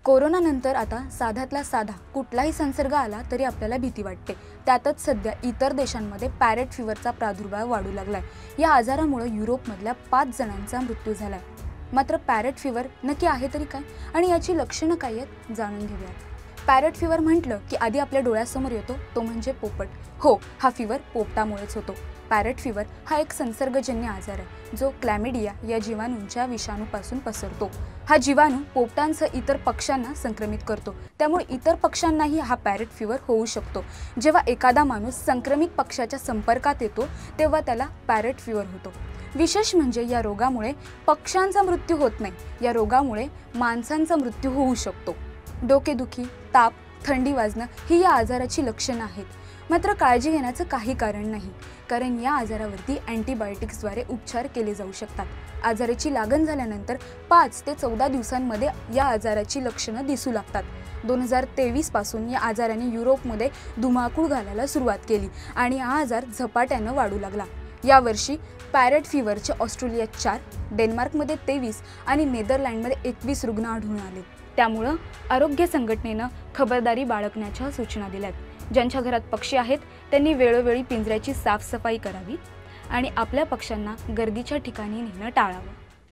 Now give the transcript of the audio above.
कोरोनानंतर आता साध्यातला साधा कुठलाही संसर्ग आला तरी आपल्याला भीती वाटते। त्यातच सध्या इतर देशांमध्ये पॅरेट फीवरचा प्रादुर्भाव वाढू लागलाय। या आजारामुळे युरोपमधल्या 5 जणांचा मृत्यू झालाय। मात्र पॅरेट फीवर नक्की आहे तरी काय आणि याची लक्षणं काय आहेत जाणून घेऊया। पॅरेट फीवर म्हटलं की आधी आपल्या डोळ्यासमोर येतो तो म्हणजे पोपट। हो, हा फीवर पोपटामुळेच होतो। पॅरेट फीवर हा एक संसर्गजन्य आजार आहे जो क्लॅमिडिया या जीवाणूंच्या विषाणूपासून पसरतो। हा जीवाणू पोपटांसह इतर पक्ष्यांना संक्रमित करतो, त्यामुळे इतर पक्ष्यांनाही हा पॅरेट फीवर होऊ शकतो। जेव्हा एखादा माणूस संक्रमित पक्ष्याच्या संपर्कात येतो तेव्हा त्याला पॅरेट फीवर होतो। विशेष म्हणजे या रोगामुळे पक्ष्यांचा मृत्यू होत नाही, या रोगामुळे माणसांचा मृत्यू होऊ शकतो। डोकेदुखी, ताप, थंडी वाजणं ही या आजाराची लक्षणं आहेत। मात्र काळजी घेण्याचं काही कारण नाही, कारण या आजारावरती अँटीबायोटिक्सद्वारे उपचार केले जाऊ शकतात। आजाराची लागण झाल्यानंतर 5 ते 14 दिवसांमध्ये या आजाराची लक्षणं दिसू लागतात। 2023 पासून या आजाराने युरोपमध्ये धुमाकूळ घालायला सुरुवात केली आणि हा आजार झपाट्यानं वाढू लागला। यावर्षी पॅरेट फीवरचे ऑस्ट्रेलियात 4, डेन्मार्कमध्ये 23 आणि नेदरलँडमध्ये 21 रुग्ण आढळून आले। त्यामुळे आरोग्य संघटनेनं खबरदारी बाळगण्याच्या सूचना दिल्यात। ज्यांच्या घरात पक्षी आहेत त्यांनी वेळोवेळी पिंजऱ्याची साफसफाई करावी आणि आपल्या पक्ष्यांना गर्दीच्या ठिकाणी नेणं टाळावं।